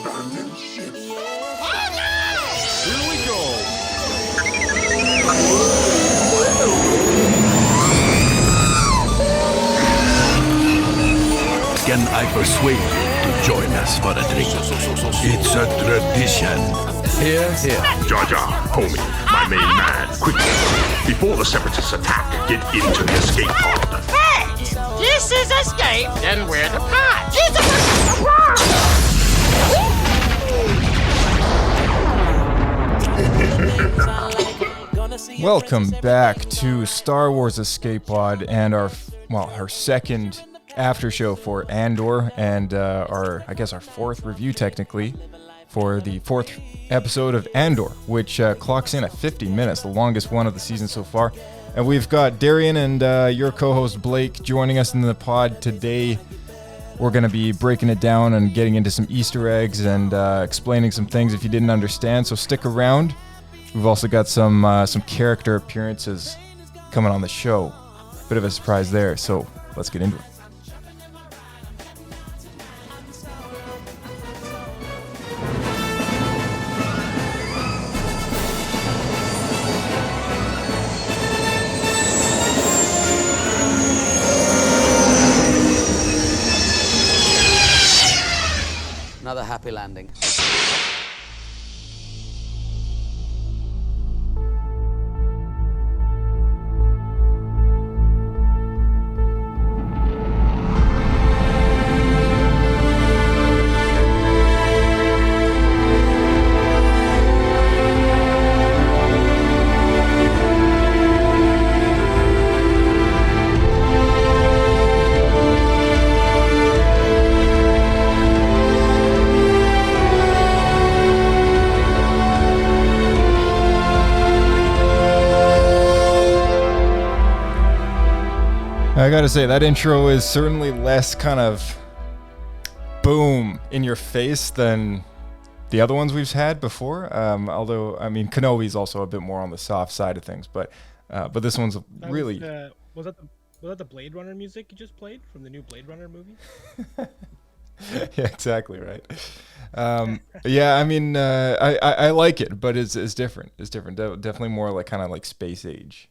Here we go! Can I persuade you to join us for a drink? It's a tradition. Here. Jar Jar, homie, my main man, quickly. Before the Separatists attack, get into the escape pod. Hey! This is escape, then we're the pod. Welcome back to Star Wars Escape Pod and our second after show for Andor and our fourth review technically for the fourth episode of Andor, which clocks in at 50 minutes, the longest one of the season so far. And we've got Darian and your co-host Blake joining us in the pod today. We're going to be breaking it down and getting into some Easter eggs and explaining some things if you didn't understand, so stick around. We've also got some character appearances coming on the show. Bit of a surprise there, so let's get into it. Another happy landing. I gotta say, that intro is certainly less kind of boom in your face than the other ones we've had before. Although, I mean, Kenobi's also a bit more on the soft side of things, but this one's really... Was that the Blade Runner music you just played from the new Blade Runner movie? Yeah, exactly right. Yeah, I mean, I like it, but it's different. It's different. Definitely more like kind of like space age.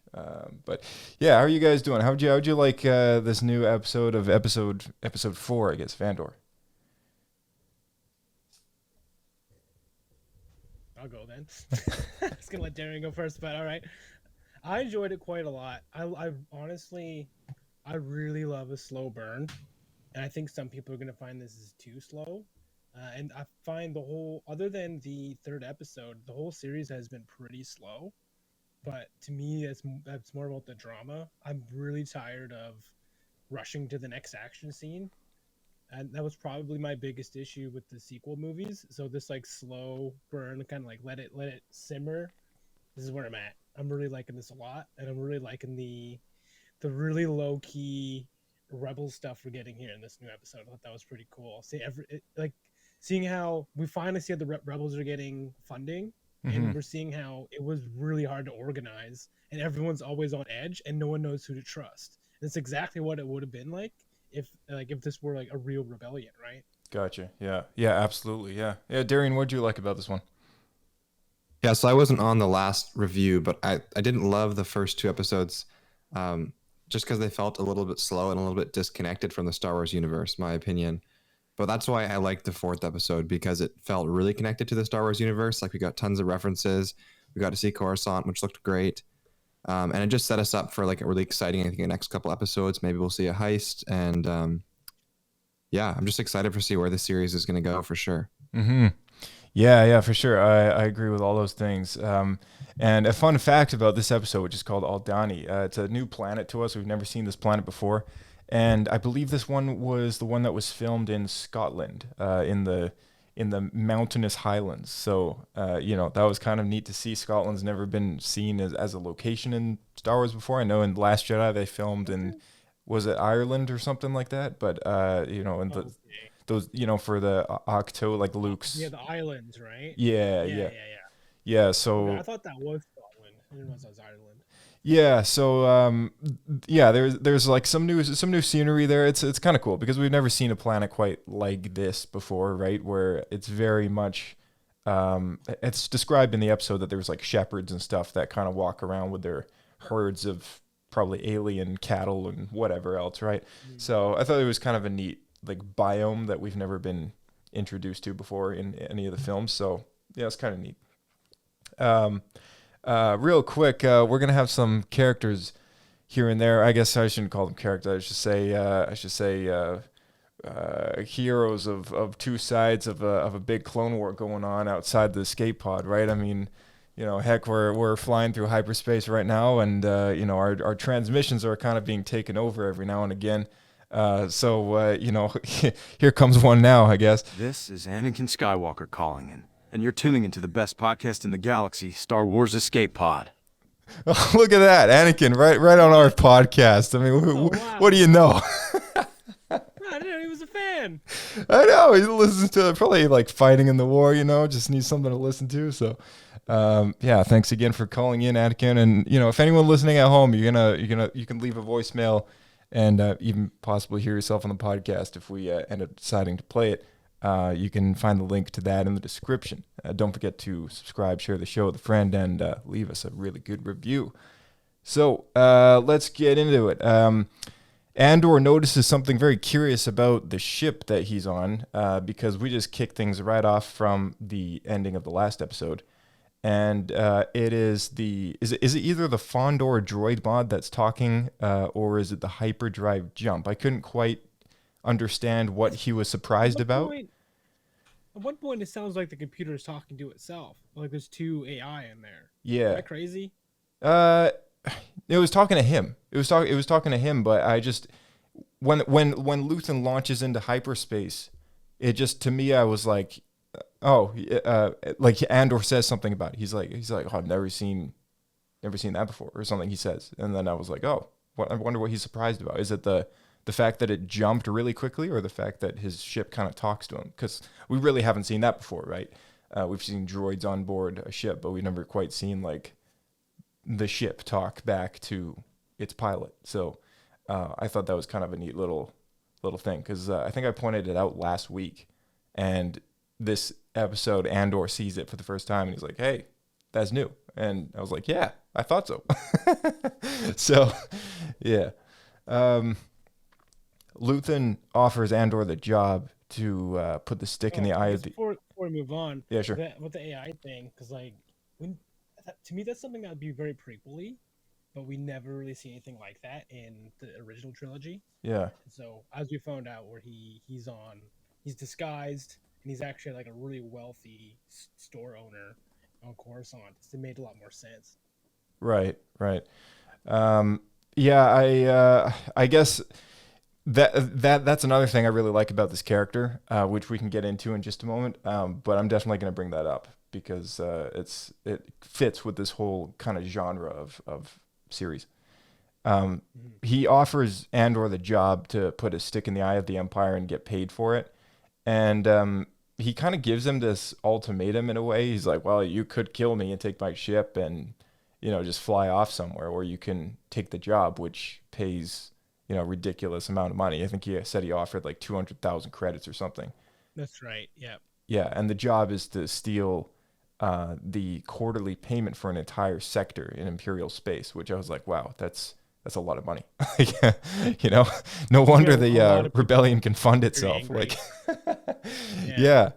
But yeah, how are you guys doing? How'd you like this new episode of episode 4, I guess, Andor? I'll go then. I was gonna let Darian go first, but all right. I enjoyed it quite a lot. I honestly, I really love a slow burn, and I think some people are gonna find this is too slow. And I find other than the third episode, the whole series has been pretty slow. But to me, that's more about the drama. I'm really tired of rushing to the next action scene. And that was probably my biggest issue with the sequel movies. So this like slow burn, kind of like let it simmer. This is where I'm at. I'm really liking this a lot. And I'm really liking the really low key rebel stuff we're getting here in this new episode. I thought that was pretty cool. Seeing how we finally see how the rebels are getting funding. And we're seeing how it was really hard to organize and everyone's always on edge and no one knows who to trust. And it's exactly what it would have been like if this were like a real rebellion, right? Gotcha. Yeah, absolutely. Yeah. Darian, what'd you like about this one? Yeah, so I wasn't on the last review, but I didn't love the first 2 episodes just because they felt a little bit slow and a little bit disconnected from the Star Wars universe, my opinion. But that's why I liked the 4th episode, because it felt really connected to the Star Wars universe. Like, we got tons of references. We got to see Coruscant, which looked great. And it just set us up for like a really exciting, I think, the next couple episodes. Maybe we'll see a heist. And yeah, I'm just excited to see where the series is going to go for sure. Mm-hmm. Yeah, for sure. I agree with all those things. And a fun fact about this episode, which is called Aldhani, it's a new planet to us. We've never seen this planet before. And I believe this one was the one that was filmed in Scotland, in the mountainous highlands. So, that was kind of neat to see. Scotland's never been seen as a location in Star Wars before. I know in Last Jedi they filmed in, was it Ireland or something like that? But, those, for the Octo, like Luke's. Yeah, the islands, right? Yeah. So I thought that was Scotland. I didn't realize that was Ireland. Yeah, so there's like some new scenery there. It's kind of cool because we've never seen a planet quite like this before, right? Where it's very much it's described in the episode that there's like shepherds and stuff that kind of walk around with their herds of probably alien cattle and whatever else, right? So I thought it was kind of a neat like biome that we've never been introduced to before in any of the films. So yeah, it's kind of neat. Real quick, we're gonna have some characters here and there. I guess I shouldn't call them characters. I should say heroes of two sides of a big clone war going on outside the escape pod, right? I mean, heck, we're flying through hyperspace right now, and our transmissions are kind of being taken over every now and again. So here comes one now, I guess. This is Anakin Skywalker calling in, and you're tuning into the best podcast in the galaxy, Star Wars Escape Pod. Look at that, Anakin, right on our podcast. I mean, wow. What do you know? I didn't know he was a fan. I know, he listens to probably like fighting in the war, just needs something to listen to. So, thanks again for calling in, Anakin. And if anyone listening at home, you can leave a voicemail and even possibly hear yourself on the podcast if we end up deciding to play it. You can find the link to that in the description. Don't forget to subscribe, share the show with a friend, and leave us a really good review. So let's get into it. Andor notices something very curious about the ship that he's on, because we just kicked things right off from the ending of the last episode. And it is is it either the Fondor droid mod that's talking, or is it the hyperdrive jump? I couldn't quite understand what he was surprised about. At one point, it sounds like the computer is talking to itself. Like there's two AI in there. Yeah. Is that crazy? It was talking to him. It was talking to him, but I just when Luthen launches into hyperspace, it just, to me, I was like, like Andor says something about it. He's like, oh, I've never seen that before, or something he says. And then I was like, oh, I wonder what he's surprised about. Is it the fact that it jumped really quickly, or the fact that his ship kind of talks to him? Because we really haven't seen that before, right? We've seen droids on board a ship, but we've never quite seen like the ship talk back to its pilot. So I thought that was kind of a neat little thing, because I think I pointed it out last week, and this episode Andor sees it for the first time and he's like, hey, that's new. And I was like, yeah, I thought so. So yeah. Luthen offers Andor the job to put the stick in the eye of the... Before we move on, yeah, sure. With the AI thing, because to me that's something that would be very prequel-y, but we never really see anything like that in the original trilogy. Yeah. So as we found out, where he's disguised, and he's actually like a really wealthy store owner on Coruscant. It made a lot more sense. Right. I guess that's another thing I really like about this character, which we can get into in just a moment. But I'm definitely going to bring that up because it fits with this whole kind of genre of series. He offers Andor the job to put a stick in the eye of the Empire and get paid for it. And he kind of gives him this ultimatum in a way. He's like, well, you could kill me and take my ship and, just fly off somewhere, or you can take the job, which pays, ridiculous amount of money. I think he said he offered like 200,000 credits or something. That's right. Yeah. Yeah. And the job is to steal the quarterly payment for an entire sector in Imperial space, which I was like, wow, that's a lot of money. No wonder the rebellion can fund itself. Like, yeah,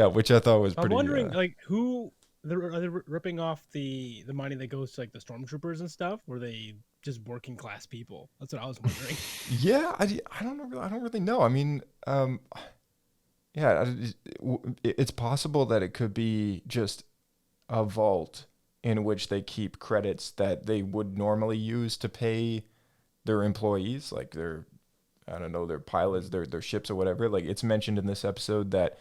which I thought was pretty. I'm wondering, like, are they ripping off the money that goes to like the stormtroopers and stuff? Or are they just working class people? That's what I was wondering. Yeah, I don't know. I don't really know. I mean, it's possible that it could be just a vault in which they keep credits that they would normally use to pay their employees, like their pilots, their ships or whatever. Like, it's mentioned in this episode that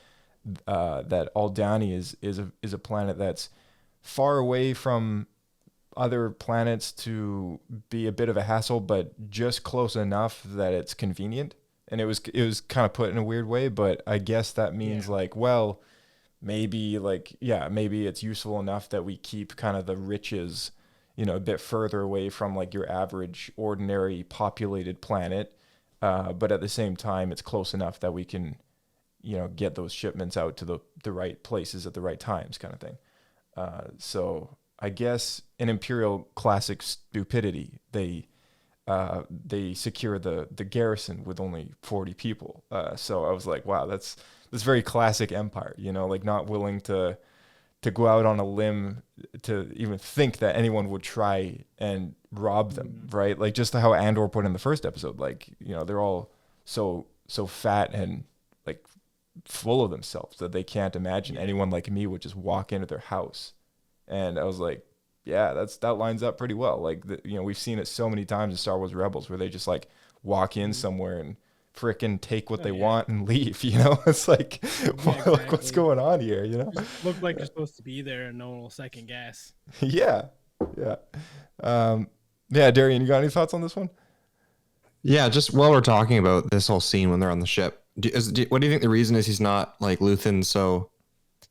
Aldhani is a planet that's far away from other planets to be a bit of a hassle, but just close enough that it's convenient. And it was kind of put in a weird way, but I guess that means like, well, maybe it's useful enough that we keep kind of the riches, a bit further away from like your average ordinary populated planet. But at the same time, it's close enough that we can, get those shipments out to the right places at the right times, kind of thing. So I guess in Imperial classic stupidity, they secure the garrison with only 40 people. So I was like, wow, that's very classic Empire, like not willing to go out on a limb to even think that anyone would try and rob them, right? Like just how Andor put in the first episode, like, they're all so fat and like full of themselves that they can't imagine anyone like me would just walk into their house. And I was like, yeah, that lines up pretty well. Like, we've seen it so many times in Star Wars Rebels where they just like walk in somewhere and frickin' take what they want and leave, It's like, exactly. like what's going on here, Just look like you're supposed to be there and no one will second guess. Yeah. Yeah, Darian, you got any thoughts on this one? Yeah, just while we're talking about this whole scene when they're on the ship, what do you think the reason is he's not like Luthen so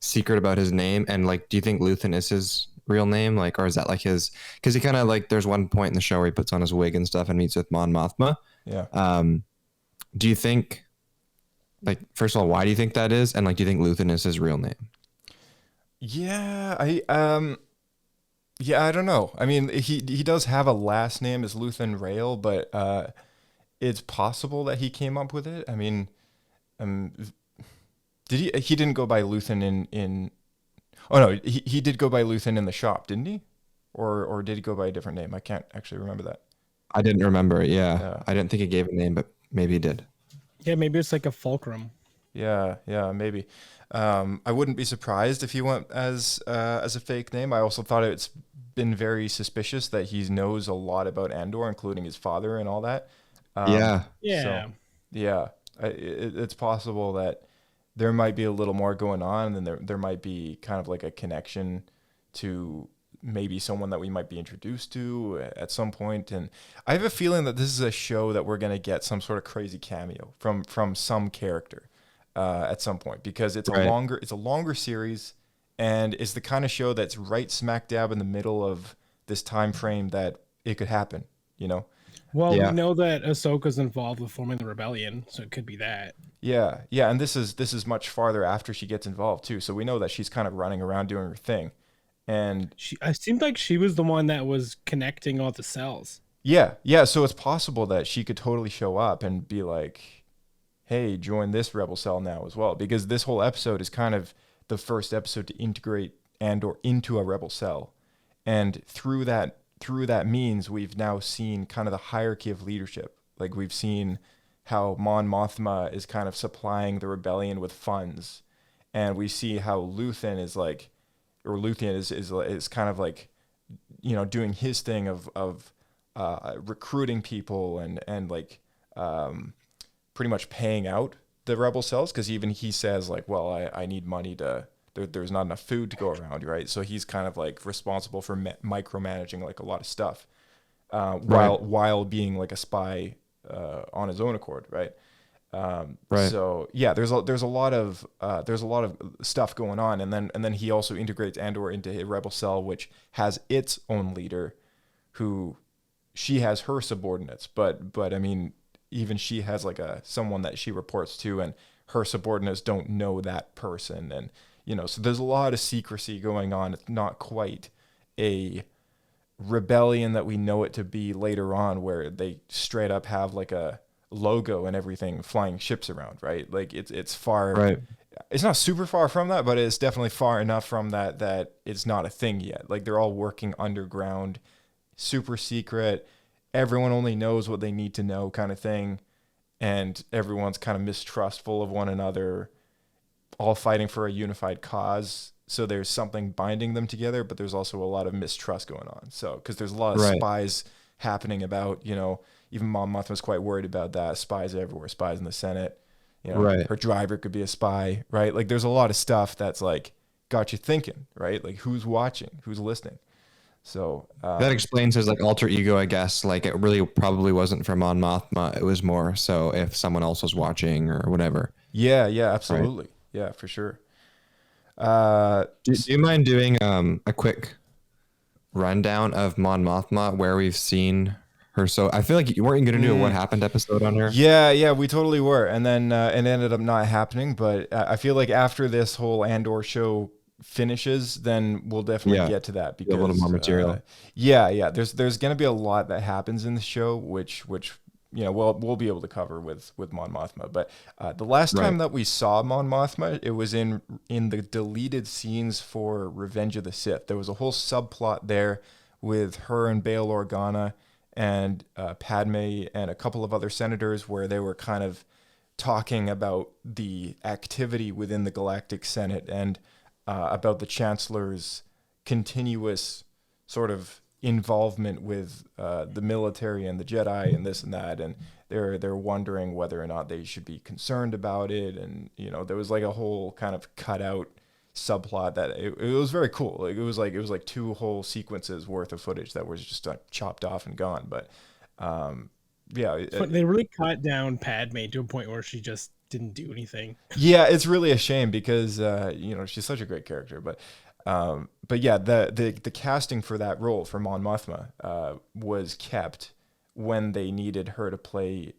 secret about his name? And like, do you think Luthen is his real name? Like, or is that like his, because he kind of like, there's one point in the show where he puts on his wig and stuff and meets with Mon Mothma. Yeah. Do you think, like, first of all, why do you think that is? And like, do you think Luthen is his real name? Yeah, I don't know. I mean, he does have a last name as Luthen Rail, but it's possible that he came up with it. I mean, he didn't go by Luthen in oh no, he did go by Luthen in the shop, didn't he? Or did he go by a different name? I can't actually remember that. I didn't remember it. Yeah. I didn't think he gave a name, but maybe he did. Yeah, maybe it's like a fulcrum. Yeah, maybe. I wouldn't be surprised if he went as a fake name. I also thought it's been very suspicious that he knows a lot about Andor, including his father and all that. Yeah. So, yeah, it's possible that there might be a little more going on, and then there might be kind of like a connection to maybe someone that we might be introduced to at some point. And I have a feeling that this is a show that we're going to get some sort of crazy cameo from some character at some point, because it's a longer series, and it's the kind of show that's right smack dab in the middle of this time frame that it could happen, Well, we know that Ahsoka's involved with forming the rebellion, so it could be that. Yeah, and this is much farther after she gets involved too. So we know that she's kind of running around doing her thing. And I seemed like she was the one that was connecting all the cells. Yeah. So it's possible that she could totally show up and be like, hey, join this rebel cell now as well. Because this whole episode is kind of the first episode to integrate Andor into a rebel cell. And through that means we've now seen kind of the hierarchy of leadership. Like we've seen how Mon Mothma is kind of supplying the rebellion with funds. And we see how Luthen is like, or Luthen is kind of like, doing his thing of recruiting people and like pretty much paying out the rebel cells, because even he says like, well, I need money there's not enough food to go around, right? So he's kind of like responsible for micromanaging like a lot of stuff, while being like a spy on his own accord, right? So yeah, there's a lot of stuff going on, and then he also integrates Andor into a rebel cell, which has its own leader, who she has her subordinates, but I mean, even she has like someone that she reports to, and her subordinates don't know that person, and so there's a lot of secrecy going on. It's not quite a rebellion that we know it to be later on, where they straight up have like a logo and everything, flying ships around, right? Like it's far, right? It's not super far from that, but it's definitely far enough from that it's not a thing yet. Like they're all working underground, super secret. Everyone only knows what they need to know, kind of thing, and everyone's kind of mistrustful of one another, all fighting for a unified cause. So there's something binding them together, but there's also a lot of mistrust going on. So because there's a lot of spies happening about, even Mon Mothma's quite worried about that. Spies everywhere, spies in the Senate. Her driver could be a spy, right? Like there's a lot of stuff that's like got you thinking, right? Like who's watching, who's listening. So that explains his like alter ego, I guess. Like it really probably wasn't for Mon Mothma. It was more so if someone else was watching or whatever. Yeah, absolutely. Right. Yeah, for sure. Do you mind doing a quick rundown of Mon Mothma where we've seen her? So I feel like you weren't going to do a what happened episode on her. Yeah, we totally were, and then it ended up not happening. But I feel like after this whole Andor show finishes, then we'll definitely get to that because a little more material. Yeah. There's going to be a lot that happens in the show, which we'll be able to cover with Mon Mothma. But the last time that we saw Mon Mothma, it was in the deleted scenes for Revenge of the Sith. There was a whole subplot there with her and Bail Organa and Padme and a couple of other senators where they were kind of talking about the activity within the Galactic Senate and about the Chancellor's continuous sort of involvement with the military and the Jedi and this and that, and they're wondering whether or not they should be concerned about it. And there was like a whole kind of cutout subplot that it was very cool. Like it was like 2 whole sequences worth of footage that was just chopped off and gone. But they really cut down Padme to a point where she just didn't do anything. Yeah, it's really a shame because she's such a great character. But yeah, the casting for that role for Mon Mothma was kept when they needed her to play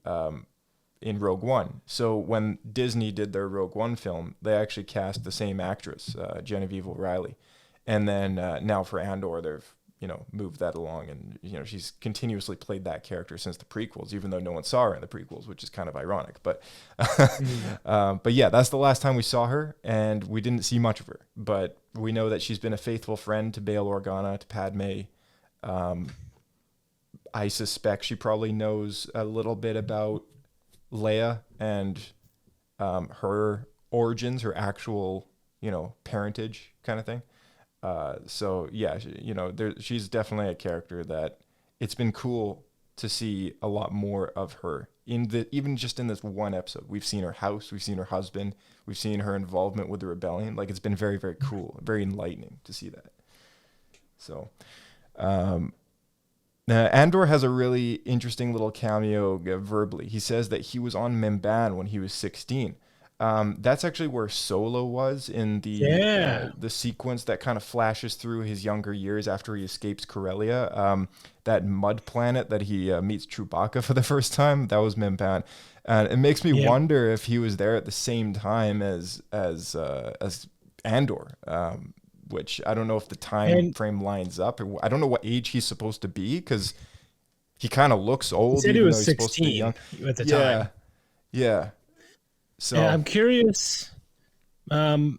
in Rogue One. So when Disney did their Rogue One film, they actually cast the same actress, Genevieve O'Reilly, and then now for Andor, they've moved that along, and she's continuously played that character since the prequels, even though no one saw her in the prequels, which is kind of ironic. But but yeah, that's the last time we saw her, and we didn't see much of her. But we know that she's been a faithful friend to Bail Organa, to Padme. I suspect she probably knows a little bit about Leia and her origins, her actual parentage kind of thing. So yeah, she's definitely a character that it's been cool to see a lot more of her even just in this one episode. We've seen her house, we've seen her husband, we've seen her involvement with the rebellion. Like, it's been very, very cool, very enlightening to see that. So, Andor has a really interesting little cameo verbally. He says that he was on Mimban when he was 16. That's actually where Solo was in the sequence that kind of flashes through his younger years after he escapes Corellia. That mud planet that he meets Chewbacca for the first time, that was Mimban. And it makes me wonder if he was there at the same time as Andor, which I don't know if the time frame lines up. I don't know what age he's supposed to be because he kind of looks old. He said he was 16 at the time. Yeah. So and I'm curious how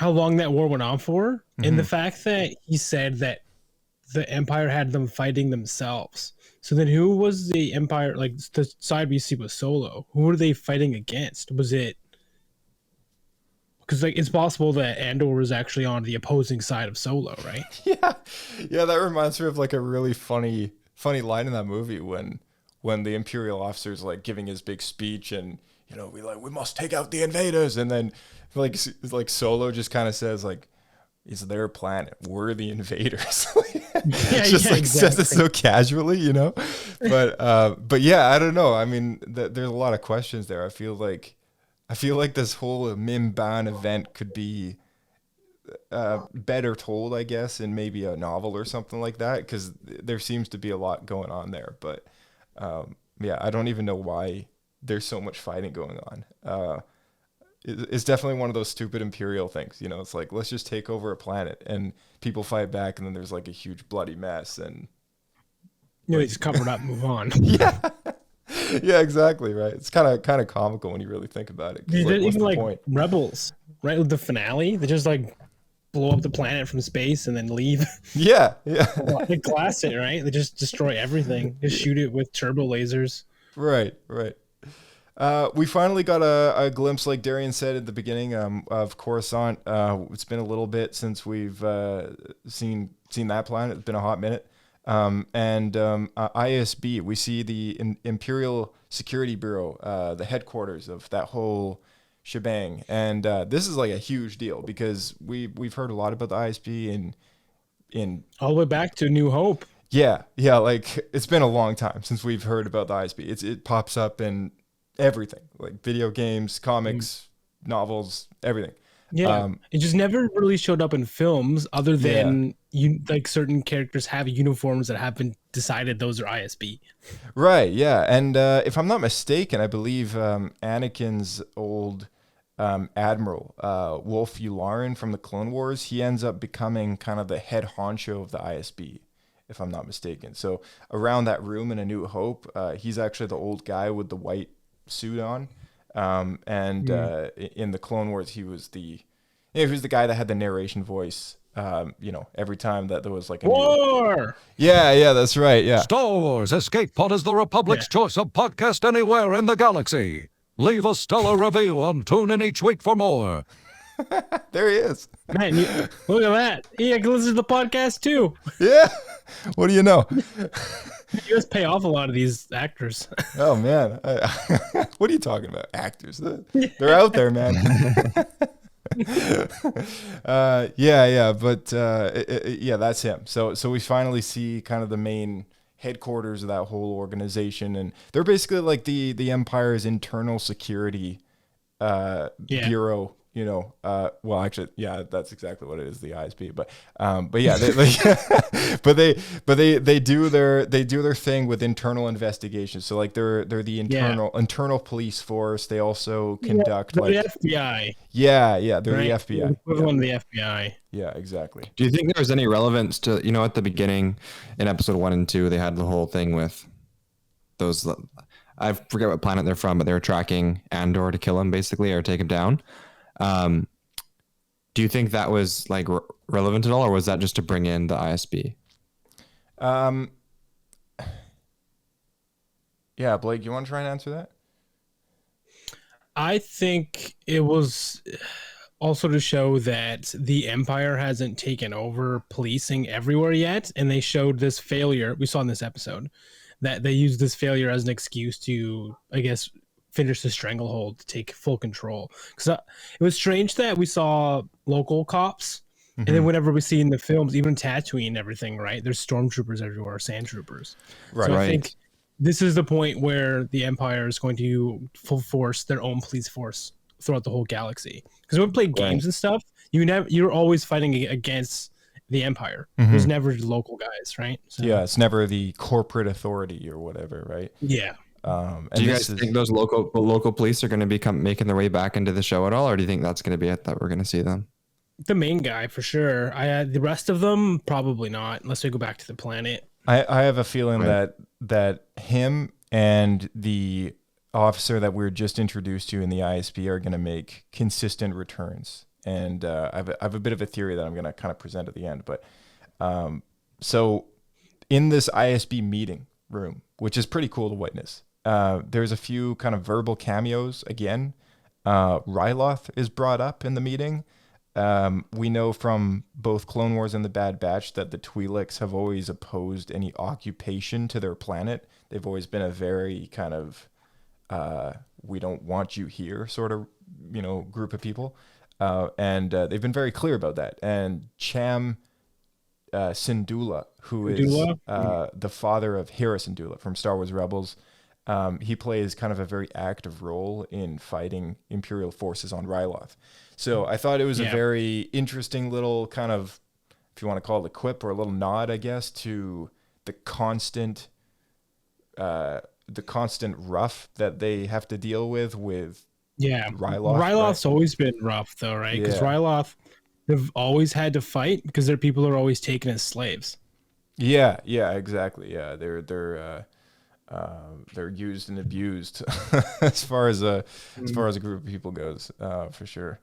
long that war went on for, and the fact that he said that the Empire had them fighting themselves. So then who was the Empire, like the side we see was Solo? Who were they fighting against? Was it... Because it's possible that Andor was actually on the opposing side of Solo, right? Yeah, that reminds me of like a really funny line in that movie when the Imperial officer's like giving his big speech and we must take out the invaders, and then like Solo just kind of says like, it's their planet, we're the invaders. Exactly. Says it so casually, but yeah, I don't know. I mean, there's a lot of questions there. I feel like this whole Mimban event could be better told, I guess, in maybe a novel or something like that, because there seems to be a lot going on there. But yeah, I don't even know why there's so much fighting going on. It's definitely one of those stupid Imperial things. It's like, let's just take over a planet and people fight back, and then there's like a huge bloody mess, and they just cover it up and move on. Yeah, exactly, right. It's kind of comical when you really think about it. What's the point? Rebels, right? With the finale, they just like blow up the planet from space and then leave. Yeah. They glass it, right? They just destroy everything. Just shoot it with turbo lasers. Right. We finally got a glimpse, like Darian said at the beginning, of Coruscant. It's been a little bit since we've seen that planet. It's been a hot minute. And ISB, we see the Imperial Security Bureau, the headquarters of that whole shebang. And this is like a huge deal because we've heard a lot about the ISB in all the way back to New Hope. Yeah, like it's been a long time since we've heard about the ISB. It pops up in everything, like video games, comics, novels, everything. Yeah, it just never really showed up in films, other than like certain characters have uniforms that have been decided those are ISB. Right, yeah. And if I'm not mistaken, I believe Anakin's old admiral, Wolf Yularen from the Clone Wars, he ends up becoming kind of the head honcho of the ISB, if I'm not mistaken. So around that room in A New Hope, he's actually the old guy with the white suit on. In the Clone Wars, he was the guy that had the narration voice. Every time that there was like a war. Yeah, that's right. Yeah. Star Wars Escape Pod is the Republic's choice of podcast anywhere in the galaxy. Leave a stellar review and tune in each week for more. There he is. Man, look at that. I can listen to the podcast too. Yeah. What do you know? You guys pay off a lot of these actors. Oh man, what are you talking about? Actors? They're out there, man. That's him. So we finally see kind of the main headquarters of that whole organization, and they're basically like the Empire's internal security bureau. That's exactly what it is, the ISP. They do their thing with internal investigations. So like they're the internal police force. They also conduct the FBI. They're the right? FBI. Equivalent of the FBI. Yeah, exactly. Do you think there's any relevance to, at the beginning in episode 1 and 2, they had the whole thing with those, I forget what planet they're from, but they were tracking Andor to kill him basically, or take him down. Do you think that was like relevant at all, or was that just to bring in the ISB? Yeah, Blake, you want to try and answer that? I think it was also to show that the Empire hasn't taken over policing everywhere yet, and they showed this failure. We saw in this episode that they used this failure as an excuse to, I guess, finish the stranglehold, to take full control. Because it was strange that we saw local cops, and then whenever we see in the films, even Tatooine and everything, right? There's stormtroopers everywhere, sand troopers. Right. So I think this is the point where the Empire is going to full force their own police force throughout the whole galaxy. Because when we play games and stuff, you're always fighting against the Empire. There's never local guys, right? So, yeah, it's never the corporate authority or whatever, right? Yeah. Do you guys think those local police are going to be making their way back into the show at all, or do you think that's going to be it, that we're going to see them? The main guy for sure. The rest of them probably not, unless we go back to the planet. I have a feeling that him and the officer that we were just introduced to in the ISP are going to make consistent returns. And I have a bit of a theory that I'm going to kind of present at the end. But so in this ISB meeting room, which is pretty cool to witness, there's a few kind of verbal cameos again. Ryloth is brought up in the meeting. We know from both Clone Wars and The Bad Batch that the Twi'leks have always opposed any occupation to their planet. They've always been a very kind of we don't want you here sort of group of people, and they've been very clear about that. And Cham Syndulla, who is the father of Hera Syndulla from Star Wars Rebels, he plays kind of a very active role in fighting Imperial forces on Ryloth. So I thought it was a very interesting little kind of, if you want to call it a quip or a little nod, I guess, to the constant rough that they have to deal with Ryloth. Ryloth's always been rough though, right? Because Ryloth, they've always had to fight because their people are always taken as slaves. Yeah, exactly. Yeah, they're used and abused as far as a group of people goes, for sure.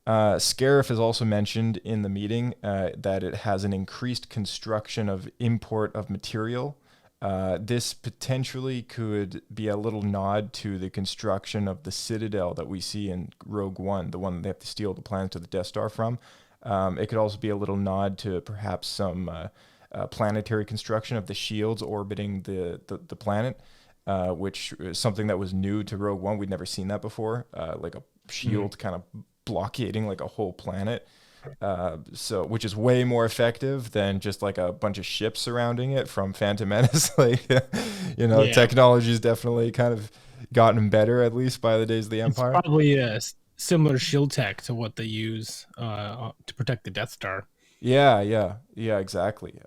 Scarif is also mentioned in the meeting that it has an increased construction of import of material. This potentially could be a little nod to the construction of the Citadel that we see in Rogue One, the one that they have to steal the plans to the Death Star from. It could also be a little nod to perhaps some planetary construction of the shields orbiting the planet, which is something that was new to Rogue One. We'd never seen that before, like a shield kind of blockading like a whole planet. Which is way more effective than just like a bunch of ships surrounding it from Phantom Menace. Technology's definitely kind of gotten better, at least by the days of the Empire. It's probably similar shield tech to what they use to protect the Death Star. Yeah, exactly.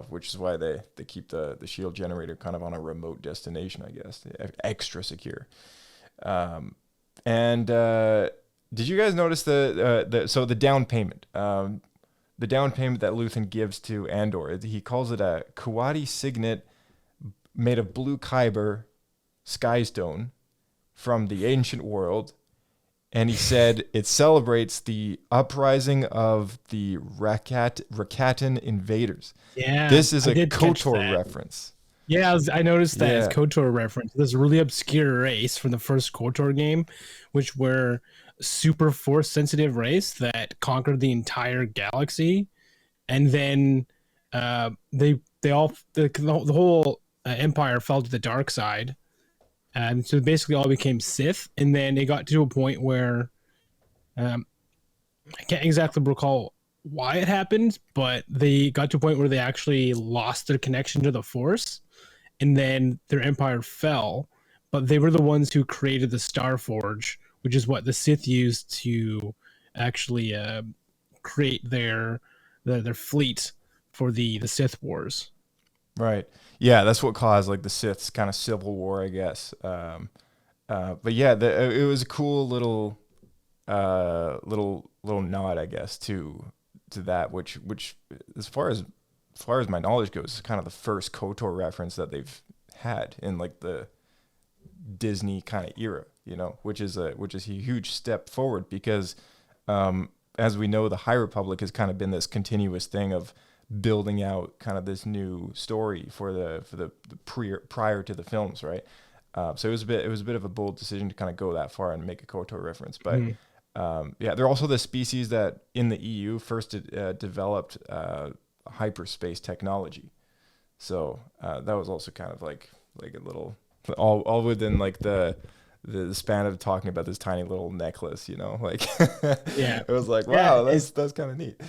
Which is why they keep the shield generator kind of on a remote destination, I guess, extra secure. And did you guys notice the down payment? The down payment that Luthen gives to Andor, he calls it a Kuwati signet made of blue kyber skystone from the ancient world. And he said it celebrates the uprising of the Rakatan invaders. Yeah, this is I a did catch KOTOR that. reference. Yeah, I noticed that as Yeah. KOTOR reference. This really obscure race from the first KOTOR game, which were super force sensitive race that conquered the entire galaxy, and then the whole empire fell to the dark side, and so basically all became Sith. And then it got to a point where I can't exactly recall why it happened, but they got to a point where they actually lost their connection to the Force, and then their empire fell. But they were the ones who created the Star Forge, which is what the Sith used to actually create their fleet for the Sith Wars. Right. Yeah, that's what caused like the Sith's kind of civil war, I guess. But yeah, it was a cool little nod, I guess, to that, which as far as my knowledge goes, is kind of the first KOTOR reference that they've had in like the Disney kind of era, which is a huge step forward because, as we know, the High Republic has kind of been this continuous thing of building out kind of this new story for the prior to the films, right? So it was a bit of a bold decision to kind of go that far and make a KOTOR reference, but they're also the species that in the EU first developed hyperspace technology. So that was also kind of like a little all within like the span of talking about this tiny little necklace, like Yeah, it was like, wow, Yeah, that's kind of neat.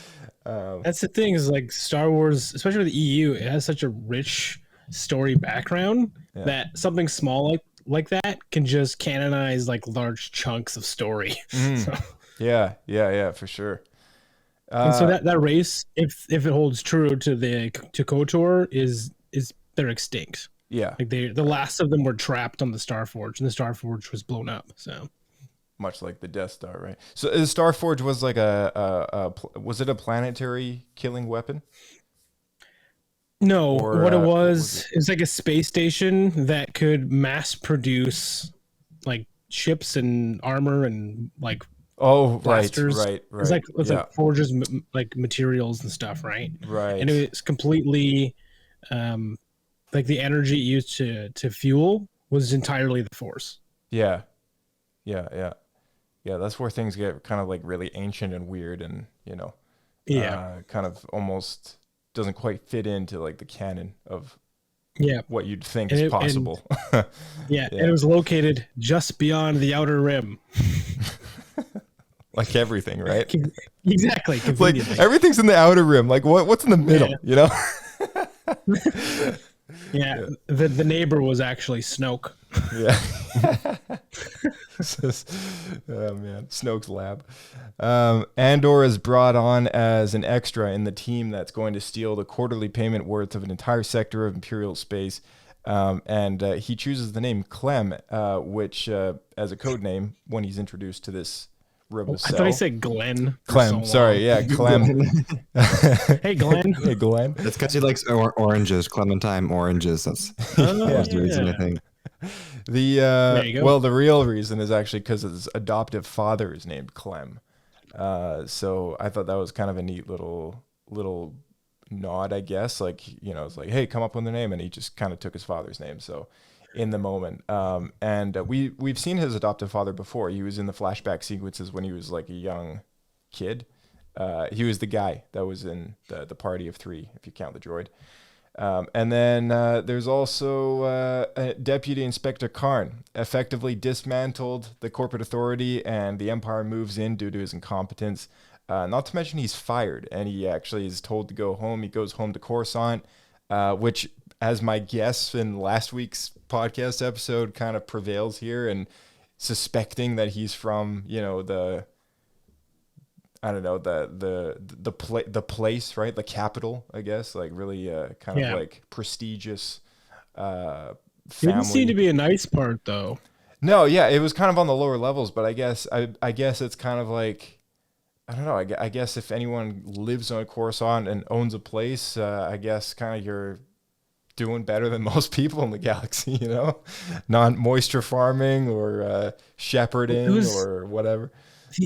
That's the thing is like Star Wars, especially the EU, it has such a rich story background that something small like that can just canonize like large chunks of story. So, Yeah, for sure. and so that race, if it holds true to KOTOR, is they're extinct. Yeah, Like the last of them were trapped on the Star Forge, and the Star Forge was blown up. So much like the Death Star, right? So the Star Forge was like was it a planetary killing weapon? no, Or, what it what was like a space station that could mass produce like ships and armor and like Oh, blasters. right. It's like forges like materials and stuff, right? Right. And it was completely like the energy used to fuel was entirely the Force. Yeah. That's where things get kind of like really ancient and weird, and kind of almost doesn't quite fit into like the canon of what you'd think is possible. And it was located just beyond the outer rim. Like everything, right? Exactly. Like everything's in the outer rim. Like what's in the middle? The neighbor was actually Snoke. Yeah. Oh man, Snoke's lab. Andor is brought on as an extra in the team that's going to steal the quarterly payment worth of an entire sector of Imperial space. And he chooses the name Clem, which as a code name when he's introduced to this robo I thought he said Glenn. Clem, sorry, yeah, Clem. Hey, Glenn. Hey, Glenn. That's because he likes oranges, clementine oranges. That's the reason, I think. The real reason is actually because his adoptive father is named Clem. So I thought that was kind of a neat little nod, I guess. Like, it's like, hey, come up with a name, and he just kind of took his father's name. So in the moment, we've seen his adoptive father before. He was in the flashback sequences when he was like a young kid. He was the guy that was in the party of 3, if you count the droid. And then there's also Deputy Inspector Karn, effectively dismantled the corporate authority, and the Empire moves in due to his incompetence. Not to mention he's fired, and he actually is told to go home. He goes home to Coruscant, which, as my guess in last week's podcast episode, kind of prevails here. And suspecting that he's from, you know, the place, right? The capital, I guess, like really kind of like prestigious family. Didn't seem to be a nice part though. No, yeah, it was kind of on the lower levels, but I guess it's kind of like, I don't know. I guess if anyone lives on Coruscant and owns a place, I guess kind of you're doing better than most people in the galaxy, you know, not moisture farming or shepherding or whatever.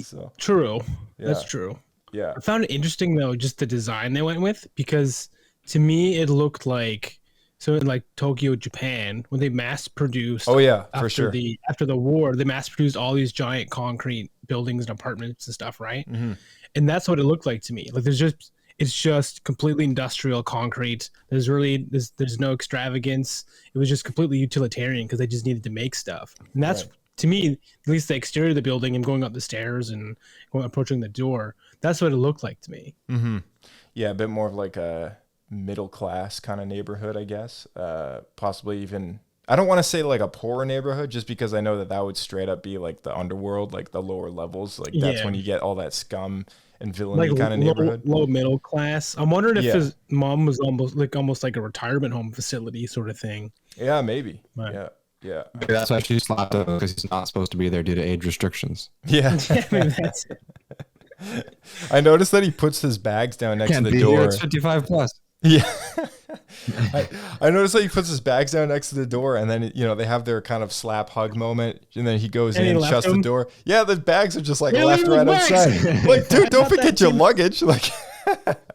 So true, that's true. Yeah, I found it interesting though, just the design they went with, because to me it looked like, so in like Tokyo, Japan, when they mass produced. Oh yeah, for sure. After the war, they mass produced all these giant concrete buildings and apartments and stuff, right? Mm-hmm. And that's what it looked like to me. Like it's just completely industrial concrete. There's no extravagance. It was just completely utilitarian because they just needed to make stuff. And that's to me, at least the exterior of the building and going up the stairs and approaching the door. That's what it looked like to me. Mm-hmm. Yeah, a bit more of like a middle class kind of neighborhood, I guess. Possibly even, I don't want to say like a poor neighborhood, just because I know that would straight up be like the underworld, like the lower levels. Like that's when you get all that scum and villainy like kind of neighborhood. Low middle class. I'm wondering if his mom was almost like a retirement home facility sort of thing. Yeah, maybe. But, yeah. Maybe that's why she slapped him, because he's not supposed to be there due to age restrictions. Yeah. Maybe that's it. I noticed that he puts his bags down next to the door. It's 55 plus. Yeah. I noticed that he puts his bags down next to the door, and then, you know, they have their kind of slap hug moment, and then he goes in and shuts the door. Yeah, the bags are just like left right outside. Like, dude, don't forget your luggage. Like,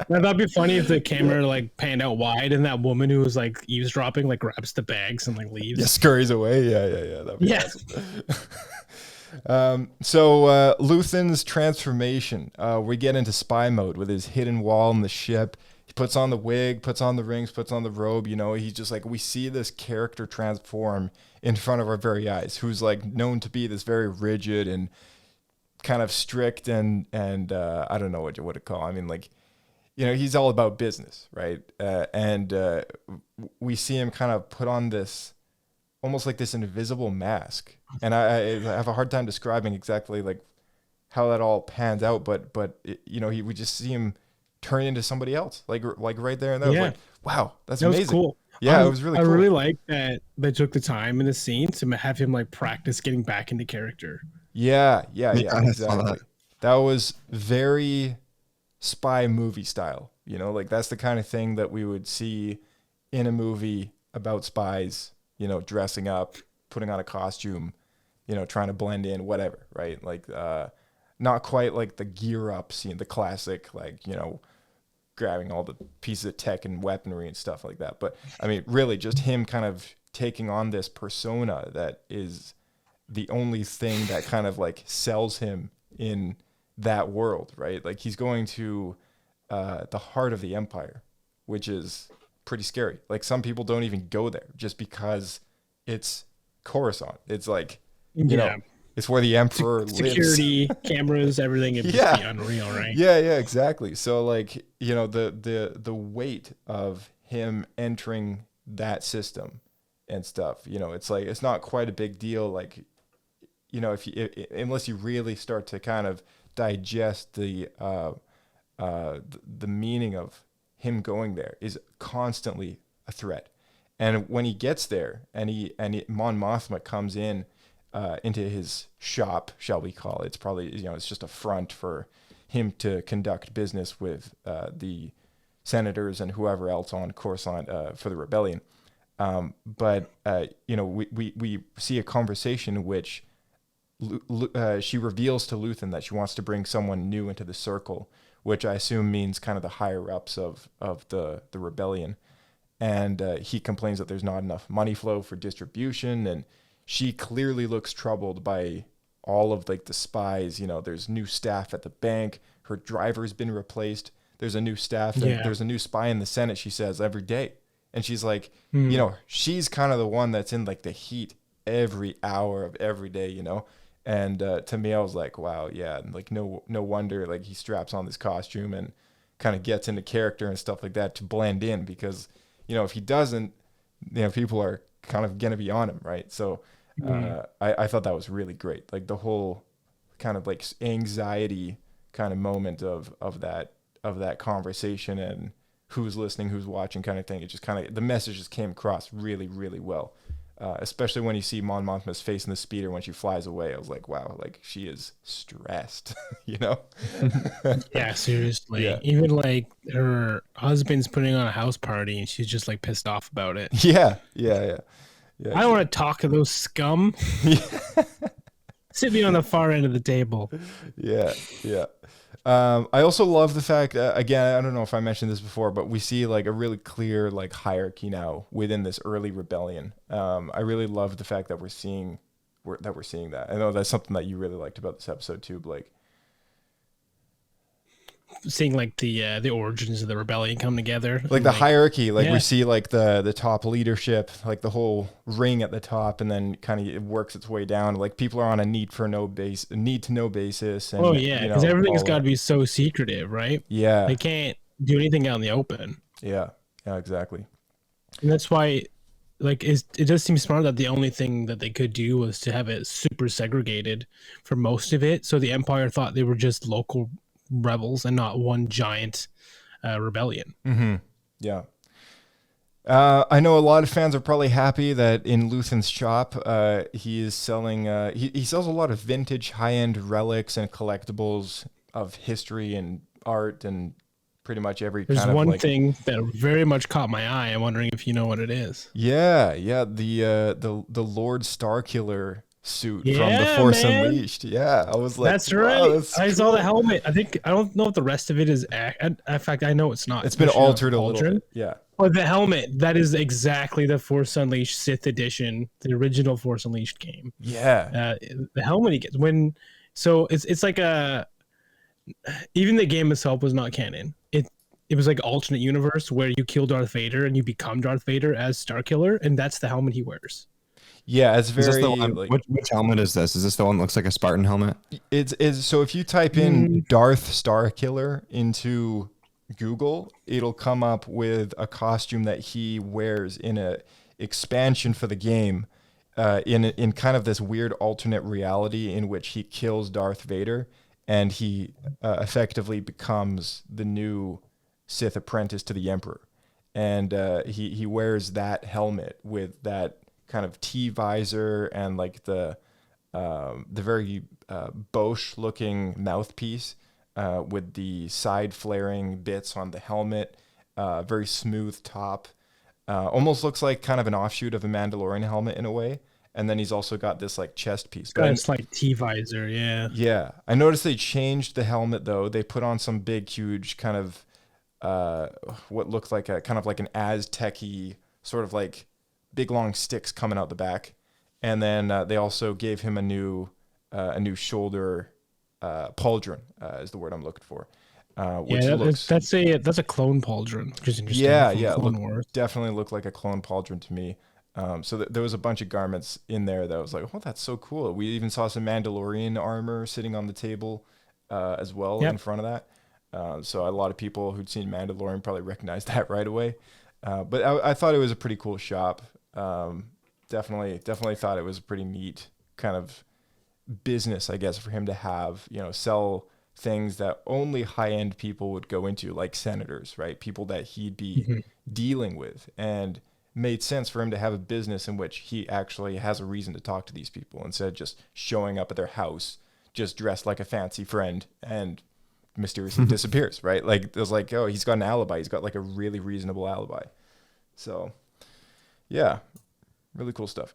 now, that'd be funny if the camera like panned out wide and that woman who was like eavesdropping like grabs the bags and like leaves. Yeah, scurries away. Yeah. That'd be awesome. So Luthen's transformation. We get into spy mode with his hidden wall in the ship. He puts on the wig, puts on the rings, puts on the robe. You know, he's just like, we see this character transform in front of our very eyes, who's like known to be this very rigid and kind of strict and I don't know what you would call. I mean, like, you know, he's all about business, right? And we see him kind of put on this, almost like this invisible mask. And I have a hard time describing exactly like how that all pans out, but you know, we just see him turn into somebody else, like right there and there. Like, wow, that's amazing. Was cool. Yeah, it was really cool. I really like that they took the time in the scene to have him like practice getting back into character. Yeah, exactly. That was very spy movie style, you know, like that's the kind of thing that we would see in a movie about spies, you know, dressing up, putting on a costume, you know, trying to blend in, whatever, right? Like, not quite like the gear up scene, the classic, like, you know, grabbing all the pieces of tech and weaponry and stuff like that. But I mean, really just him kind of taking on this persona that is the only thing that kind of like sells him in that world, right? Like he's going to the heart of the Empire, which is pretty scary. Like some people don't even go there just because it's Coruscant. It's like, you know, it's where the Emperor lives. Security, cameras, everything. It'd just be unreal, right? Yeah, exactly. So like, you know, the weight of him entering that system and stuff, you know, it's like, it's not quite a big deal. Like, you know, unless you really start to kind of digest the meaning of him going there is constantly a threat. And when he gets there and Mon Mothma comes in, into his shop, shall we call it? It's probably, you know, it's just a front for him to conduct business with the senators and whoever else on Coruscant for the rebellion. But you know, we see a conversation in which she reveals to Luthen that she wants to bring someone new into the circle, which I assume means kind of the higher ups of the rebellion. And he complains that there's not enough money flow for distribution, and she clearly looks troubled by all of like the spies. You know, there's new staff at the bank. Her driver's been replaced. There's a new staff. And there's a new spy in the Senate, she says, every day. And she's like, you know, she's kind of the one that's in like the heat every hour of every day, you know? And to me, I was like, wow, yeah. And like, no wonder like he straps on this costume and kind of gets into character and stuff like that to blend in, because, you know, if he doesn't, you know, people are kind of going to be on him. Right. So I thought that was really great. Like the whole kind of like anxiety kind of moment of that conversation and who's listening, who's watching kind of thing. It just kind of, the message just came across really, really well. Especially when you see Mon Mothma's face in the speeder when she flies away. I was like, wow, like she is stressed, you know? Yeah, seriously. Yeah. Even like her husband's putting on a house party and she's just like pissed off about it. Yeah. I don't want to talk to those scum. Sit me on the far end of the table. Yeah. I also love the fact that, again, I don't know if I mentioned this before, but we see like a really clear like hierarchy now within this early rebellion. I really love the fact that we're seeing that. I know that's something that you really liked about this episode too, Blake. Seeing like the origins of the rebellion come together, Like the hierarchy, like yeah. we see like the top leadership, like the whole ring at the top, and then kind of it works its way down. Like people are on a need to know basis, and oh yeah, because everything's got to be so secretive, right? Yeah, they can't do anything out in the open. Yeah, exactly. And that's why, like, it does seem smart that the only thing that they could do was to have it super segregated for most of it, so the Empire thought they were just local rebels and not one giant rebellion. Mm-hmm. Yeah. I know a lot of fans are probably happy that in Luthen's shop, he is selling. He sells a lot of vintage, high-end relics and collectibles of history and art and pretty much every. There's kind of one like, thing that very much caught my eye. I'm wondering if you know what it is. Yeah. The Lord Starkiller suit from Yeah, The Force man. Unleashed. Yeah, I was like, That's wow, right. that's I saw cool. the helmet. I don't know if the rest of it is. In fact, I know it's not. It's been especially not altered a little bit. Yeah. But the helmet, that is exactly the Force Unleashed Sith edition, the original Force Unleashed game. Yeah. The helmet he gets so it's like even the game itself was not canon. It was like alternate universe where you kill Darth Vader and you become Darth Vader as Starkiller, and that's the helmet he wears. Yeah, it's Is this very. the one, which helmet is this? Is this the one that looks like a Spartan helmet? It's so if you type in Darth Starkiller into Google, it'll come up with a costume that he wears in a expansion for the game, in kind of this weird alternate reality in which he kills Darth Vader and he effectively becomes the new Sith apprentice to the Emperor, and he wears that helmet with that kind of T visor and like the very Bosch looking mouthpiece. With the side flaring bits on the helmet, very smooth top. Almost looks like kind of an offshoot of a Mandalorian helmet in a way. And then he's also got this like chest piece. It's like T visor, yeah. Yeah. I noticed they changed the helmet though. They put on some big, huge kind of what looked like a kind of like an Aztec-y sort of like big long sticks coming out the back. And then they also gave him a new shoulder pauldron is the word I'm looking for. Which that's a clone pauldron, which is interesting. Definitely looked like a clone pauldron to me. So there was a bunch of garments in there that was like, oh, that's so cool. We even saw some Mandalorian armor sitting on the table as well in front of that. So a lot of people who'd seen Mandalorian probably recognized that right away. But I thought it was a pretty cool shop. Definitely thought it was a pretty neat kind of business, I guess, for him to have, sell things that only high-end people would go into, like senators, right? People that he'd be dealing with, and made sense for him to have a business in which he actually has a reason to talk to these people instead of just showing up at their house, just dressed like a fancy friend and mysteriously disappears, right? Like it was like, oh, he's got an alibi. He's got like a really reasonable alibi. So yeah, really cool stuff.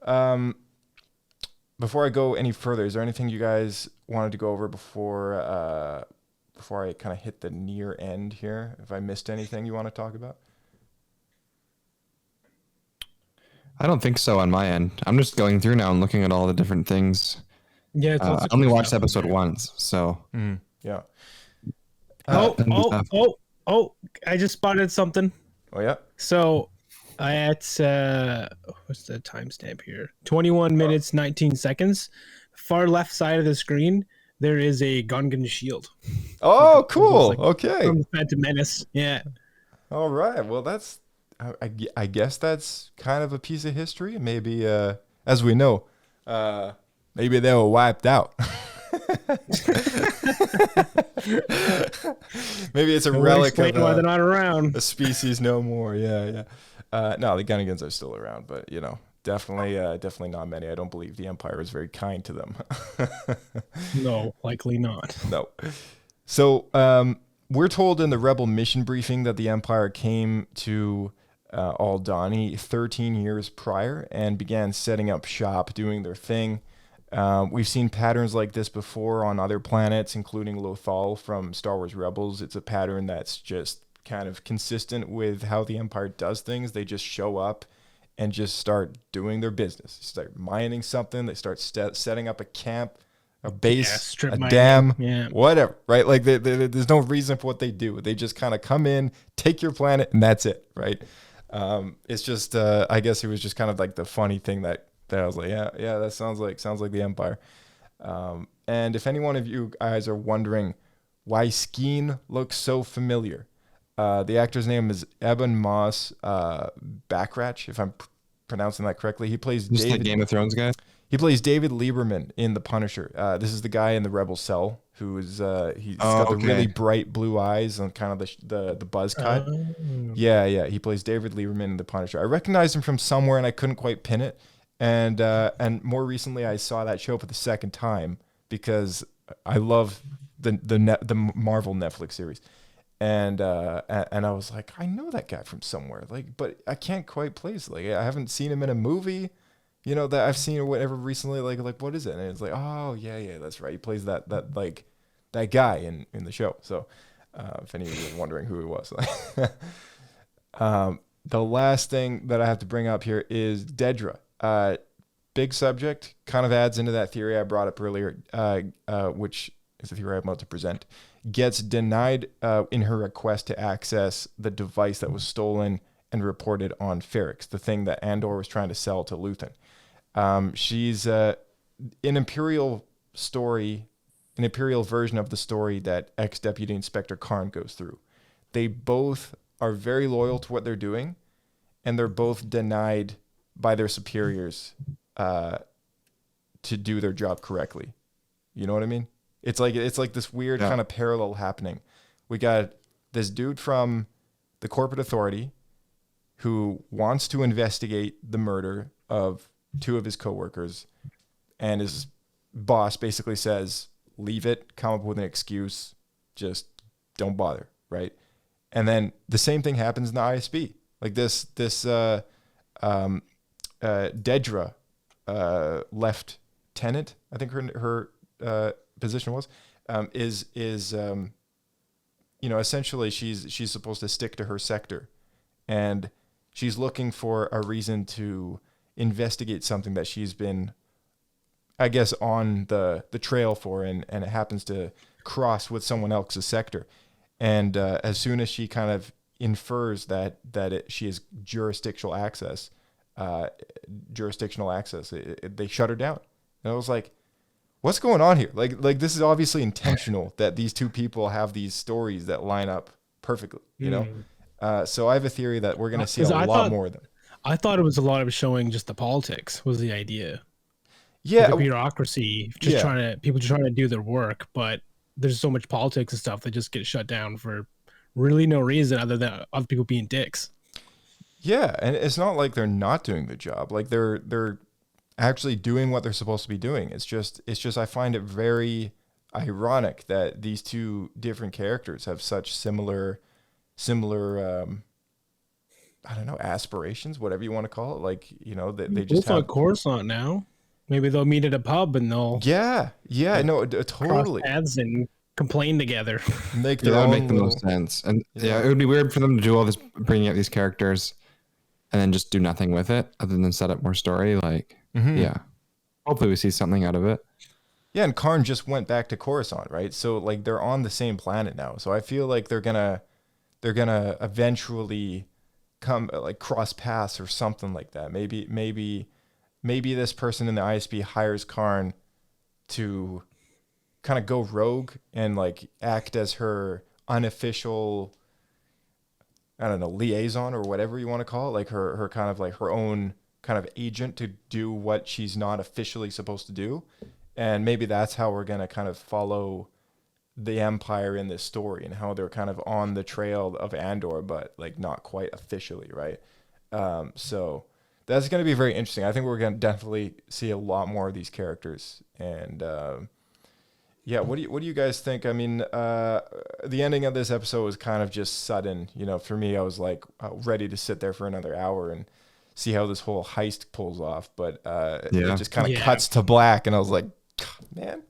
Before I go any further, is there anything you guys wanted to go over before I kind of hit the near end here? If I missed anything you want to talk about? I don't think so on my end. I'm just going through now and looking at all the different things. Yeah, I only watched episode once, so. Yeah. Oh! I just spotted something. Oh yeah. So, I at what's the timestamp here? 21 minutes 19 seconds. Far left side of the screen, there is a Gungan shield. Oh, cool. Okay. From the Phantom Menace. Yeah. All right. Well, I guess that's kind of a piece of history. Maybe, as we know, Maybe they were wiped out. Maybe it's a relic of why they're not around. a species no more. Yeah. No, the Gunnigans are still around, but definitely not many. I don't believe the Empire is very kind to them. No, likely not. No. So we're told in the Rebel mission briefing that the Empire came to Aldhani 13 years prior and began setting up shop, doing their thing. We've seen patterns like this before on other planets, including Lothal from Star Wars Rebels. It's a pattern that's just kind of consistent with how the Empire does things. They just show up and just start doing their business. They start mining something. They start setting up a camp, a base, a dam, whatever, right? Like there's no reason for what they do. They just kind of come in, take your planet, and that's it, right? It's just, I guess it was just kind of like the funny thing that I was like, yeah, that sounds like the Empire. And if any one of you guys are wondering why Skeen looks so familiar, the actor's name is Eben Moss Backrash, if I'm pronouncing that correctly. He plays just David, like Game of Thrones guy. He plays David Lieberman in The Punisher. This is the guy in the Rebel Cell who's he's got the really bright blue eyes and kind of the buzz cut. Yeah. He plays David Lieberman in The Punisher. I recognized him from somewhere and I couldn't quite pin it. And more recently, I saw that show for the second time because I love the Marvel Netflix series, and I was like, I know that guy from somewhere, like, but I can't quite place. Like, I haven't seen him in a movie, that I've seen or whatever recently. Like what is it? And it's like, oh yeah, that's right. He plays that guy in the show. So if any of you are wondering who he was, the last thing that I have to bring up here is Dedra. Big subject, kind of adds into that theory I brought up earlier, which is the theory I'm about to present, gets denied in her request to access the device that was stolen and reported on Ferrix, the thing that Andor was trying to sell to Luthen. She's an Imperial version of the story that ex-Deputy Inspector Karn goes through. They both are very loyal to what they're doing, and they're both denied by their superiors to do their job correctly. You know what I mean? It's like this weird kind of parallel happening. We got this dude from the corporate authority who wants to investigate the murder of two of his coworkers, and his boss basically says, leave it, come up with an excuse, just don't bother, right? And then the same thing happens in the ISB. Like this Dedra, lieutenant, I think her position was, is essentially she's supposed to stick to her sector, and she's looking for a reason to investigate something that she's been, I guess, on the trail for, and it happens to cross with someone else's sector. And as soon as she kind of infers that she has jurisdictional access, they shut her down. And I was like, what's going on here? Like this is obviously intentional that these two people have these stories that line up perfectly, so I have a theory that we're going to see a lot more of them. I thought it was a lot of showing just the politics was the idea. Yeah. The bureaucracy, people just trying to do their work, but there's so much politics and stuff that just get shut down for really no reason other than other people being dicks. Yeah, and it's not like they're not doing the job. Like they're actually doing what they're supposed to be doing. It's just I find it very ironic that these two different characters have such similar I don't know, aspirations, whatever you want to call it. Like, they just have Coruscant now. Maybe they'll meet at a pub and they'll totally cross paths and complain together. Make their that own would make the most sense. And it would be weird for them to do all this, bringing out these characters, and then just do nothing with it other than set up more story. Like, hopefully we see something out of it. Yeah, and Karn just went back to Coruscant, right? So like they're on the same planet now. So I feel like they're gonna eventually come like cross paths or something like that. Maybe this person in the ISB hires Karn to kind of go rogue and like act as her unofficial, I don't know, liaison or whatever you want to call it, like her kind of like her own kind of agent to do what she's not officially supposed to do. And maybe that's how we're going to kind of follow the Empire in this story, and how they're kind of on the trail of Andor, but like not quite officially, right? So that's going to be very interesting. I think we're going to definitely see a lot more of these characters. And yeah, what do you guys think? I mean, the ending of this episode was kind of just sudden. You know, for me, I was like ready to sit there for another hour and see how this whole heist pulls off. But it just kind of cuts to black, and I was like, God, man.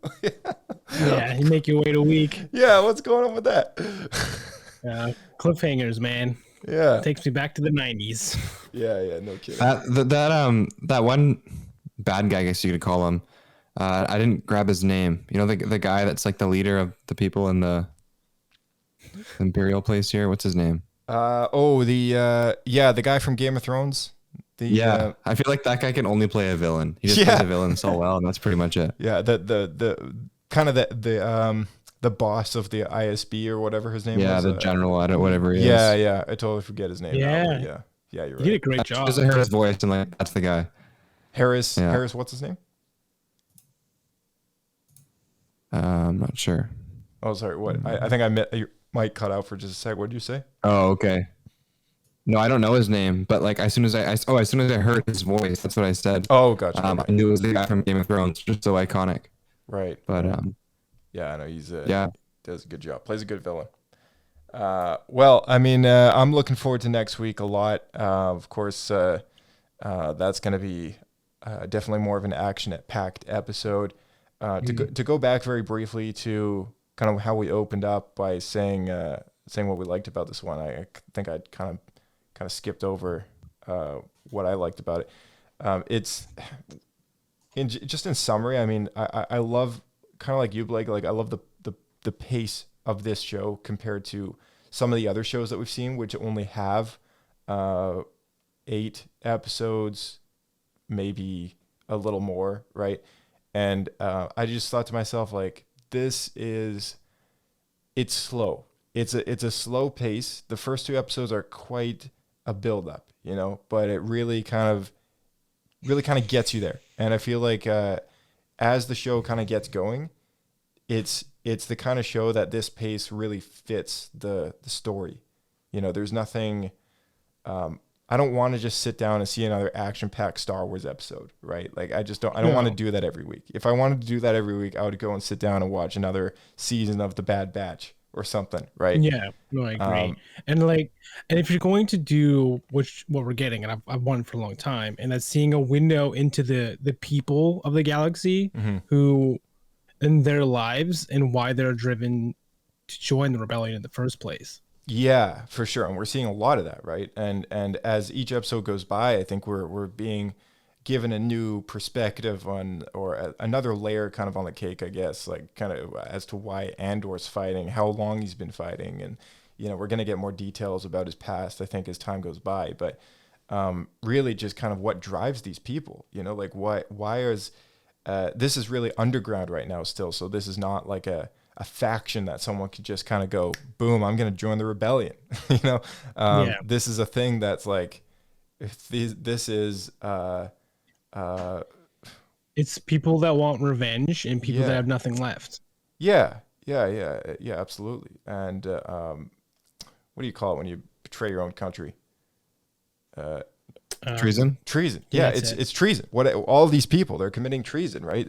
Yeah, you make you wait a week. Yeah, what's going on with that? Cliffhangers, man. Yeah, takes me back to the 90s. Yeah, no kidding. That one bad guy, I guess you could call him. I didn't grab his name. You know, the guy that's like the leader of the people in the Imperial place here. What's his name? The guy from Game of Thrones. I feel like that guy can only play a villain. He just plays a villain so well, and that's pretty much it. Yeah, the kind of the boss of the ISB or whatever his name was. Yeah, the general, whatever he is. Yeah, I totally forget his name. Yeah. Now, yeah, you're right. You did a great job. Just heard his voice, and like that's the guy. Harris, what's his name? I'm not sure. Oh, sorry. What? I think you might cut out for just a sec. What did you say? Oh, okay. No, I don't know his name, but like as soon as I heard his voice, that's what I said. Oh, gotcha. I knew it was the guy from Game of Thrones, just so iconic. Right. But yeah, I know he's does a good job. Plays a good villain. Well, I mean, I'm looking forward to next week a lot. Of course, that's going to be definitely more of an action-packed episode. To go back very briefly to kind of how we opened up by saying what we liked about this one, I think I kind of skipped over what I liked about it. It's in summary. I mean, I love, kind of like you, Blake. Like I love the pace of this show compared to some of the other shows that we've seen, which only have 8 episodes, maybe a little more, right? And I just thought to myself, like, it's slow. It's a slow pace. The first 2 episodes are quite a build up, you know, but it really kind of gets you there. And I feel like as the show kind of gets going, it's the kind of show that this pace really fits the story. You know, there's nothing. I don't want to just sit down and see another action-packed Star Wars episode, right? Like I don't want to do that every week. If I wanted to do that every week, I would go and sit down and watch another season of The Bad Batch or something, right? Yeah, no, I agree. And if you're going to do what we're getting, and I've wanted for a long time, and that's seeing a window into the people of the galaxy who, in their lives, and why they're driven to join the rebellion in the first place. Yeah, for sure. And we're seeing a lot of that, right? And as each episode goes by, I think we're being given a new perspective on, or another layer kind of on the cake, I guess, like kind of as to why Andor's fighting, how long he's been fighting. And, you know, we're going to get more details about his past, I think, as time goes by. But really just kind of what drives these people, you know, like why is, this is really underground right now still. So this is not like a faction that someone could just kind of go, boom, I'm going to join the rebellion. You know, this is a thing that's like, this is, it's people that want revenge and people that have nothing left. Yeah, absolutely. And what do you call it when you betray your own country? Treason. Yeah, it's treason. All these people, they're committing treason, right?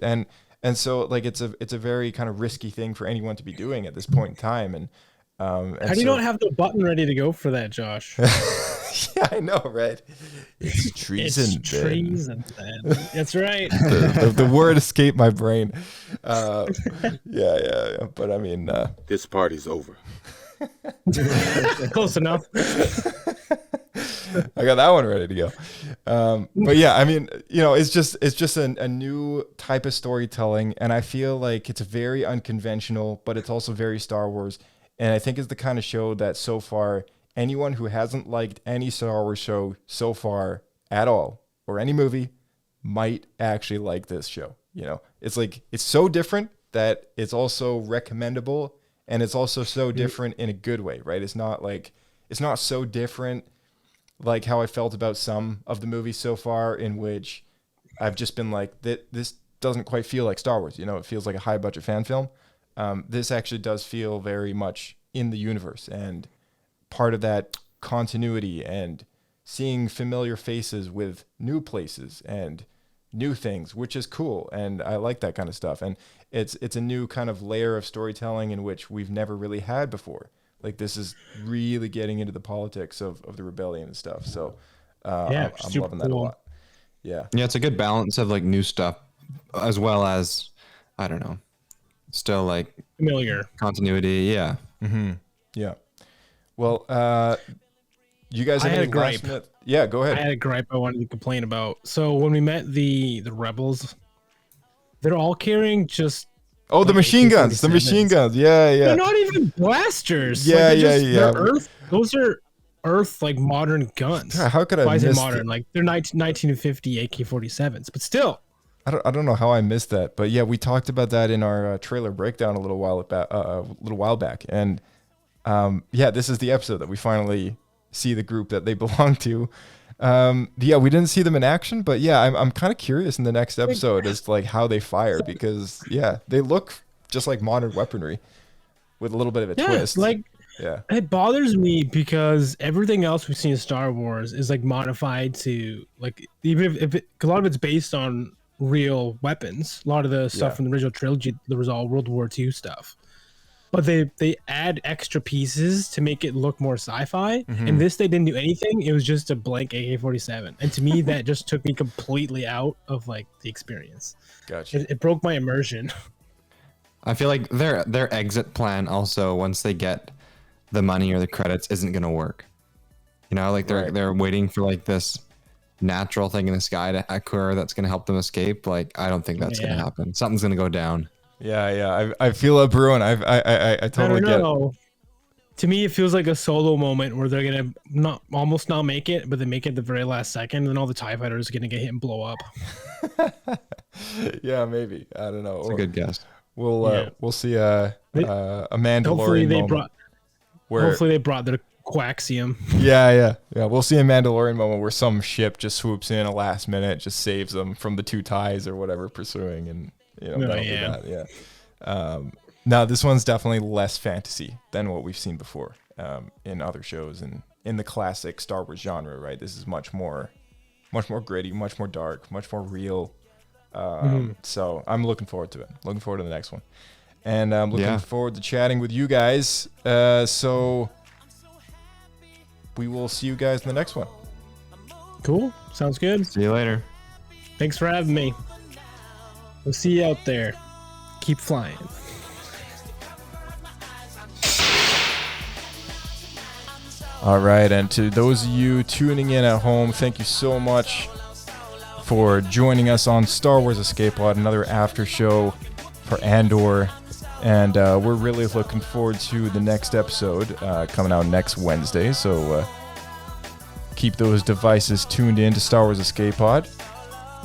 And so like it's a very kind of risky thing for anyone to be doing at this point in time. And how do you not have the button ready to go for that, Josh? Yeah, I know, right? It's treason. It's treason. That's right. The word escaped my brain. Yeah. But I mean, This party's over. Close enough. I got that one ready to go. But yeah, I mean, you know, it's just a new type of storytelling, and I feel like it's very unconventional, but it's also very Star Wars. And I think it's the kind of show that so far, anyone who hasn't liked any Star Wars show so far at all, or any movie, might actually like this show. You know, it's like, it's so different that it's also recommendable, and it's also so different in a good way, right? It's not so different like how I felt about some of the movies so far, in which I've just been like, this doesn't quite feel like Star Wars. You know, it feels like a high budget fan film. This actually does feel very much in the universe and part of that continuity and seeing familiar faces with new places and new things, which is cool. And I like that kind of stuff. And it's a new kind of layer of storytelling in which we've never really had before. Like, this is really getting into the politics of the rebellion and stuff. So I'm loving that a lot. Yeah. Yeah, it's a good balance of like new stuff as well as, I don't know, still like familiar continuity. Yeah. Mm-hmm. Yeah. Well, you guys have I had any a gripe. last minute? Yeah, go ahead. I had a gripe I wanted to complain about. So when we met the rebels, they're all carrying just the machine guns. The machine guns. Yeah. They're not even blasters. Yeah, like, yeah. They're those are Earth like modern guns. How could I Why is it miss modern? Like they're 1950 AK-47s, but still. I don't know how I missed that, but yeah, we talked about that in our trailer breakdown a little while back, and this is the episode that we finally see the group that they belong to. We didn't see them in action, but yeah, I'm kind of curious in the next episode as to like how they fire, because they look just like modern weaponry with a little bit of a twist. It bothers me because everything else we've seen in Star Wars is like modified to like, even if a lot of it's based on real weapons. A lot of the stuff from the original trilogy, there was all World War II stuff. But they add extra pieces to make it look more sci-fi. Mm-hmm. And this, they didn't do anything. It was just a blank AK-47. And to me, that just took me completely out of like the experience. Gotcha. It broke my immersion. I feel like their exit plan also, once they get the money or the credits, isn't going to work. You know, like they're waiting for like this natural thing in the sky to occur that's going to help them escape. Like, I don't think that's going to happen. Something's going to go down. Yeah. I feel it brewing. I totally get it. To me, it feels like a solo moment where they're gonna almost not make it, but they make it the very last second, and then all the TIE fighters are gonna get hit and blow up. Yeah, maybe. I don't know. It's a good guess. We'll see a Mandalorian Hopefully they brought their coaxium. Yeah. We'll see a Mandalorian moment where some ship just swoops in a last minute, just saves them from the two TIEs or whatever pursuing, and that'll be that. Yeah. Now this one's definitely less fantasy than what we've seen before in other shows and in the classic Star Wars genre, right? This is much more gritty, much more dark, much more real. So I'm looking forward to it. Looking forward to the next one. And I'm looking forward to chatting with you guys. So we will see you guys in the next one. Cool. Sounds good. See you later. Thanks for having me. We'll see you out there. Keep flying. All right, and to those of you tuning in at home, thank you so much for joining us on Star Wars Escape Pod, another after show for Andor, and we're really looking forward to the next episode coming out next Wednesday, so keep those devices tuned in to Star Wars Escape Pod,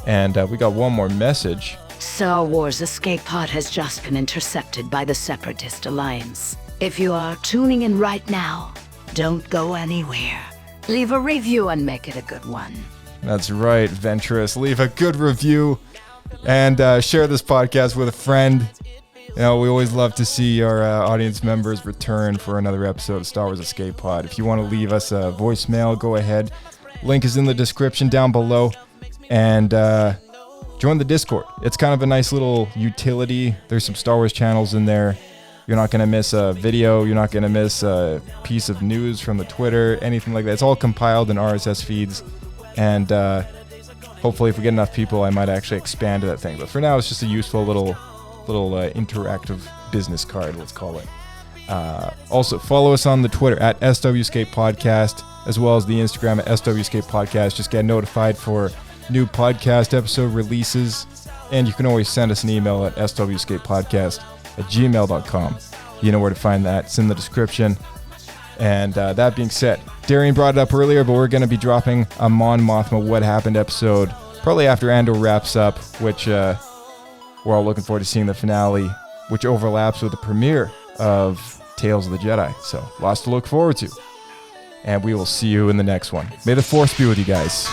and we got one more message. Star Wars Escape Pod has just been intercepted by the Separatist Alliance. If you are tuning in right now, don't go anywhere. Leave a review and make it a good one. That's right, Ventress. Leave a good review and share this podcast with a friend. We always love to see our audience members return for another episode of Star Wars Escape Pod. If you want to leave us a voicemail, go ahead. Link is in the description down below. And join the Discord. It's kind of a nice little utility. There's some Star Wars channels in there. You're not going to miss a video. You're not going to miss a piece of news from the Twitter, anything like that. It's all compiled in RSS feeds. And hopefully if we get enough people, I might actually expand that thing. But for now, it's just a useful little interactive business card, let's call it. Also, follow us on the Twitter at SWScape Podcast, as well as the Instagram at SWScape Podcast. Just get notified for new podcast episode releases. And you can always send us an email at swscapepodcast@gmail.com. You know where to find that. It's in the description. And that being said, Darian brought it up earlier, but we're going to be dropping a Mon Mothma What Happened episode probably after Andor wraps up, which we're all looking forward to seeing the finale, which overlaps with the premiere of Tales of the Jedi. So lots to look forward to. and we will see you in the next one. May the force be with you guys.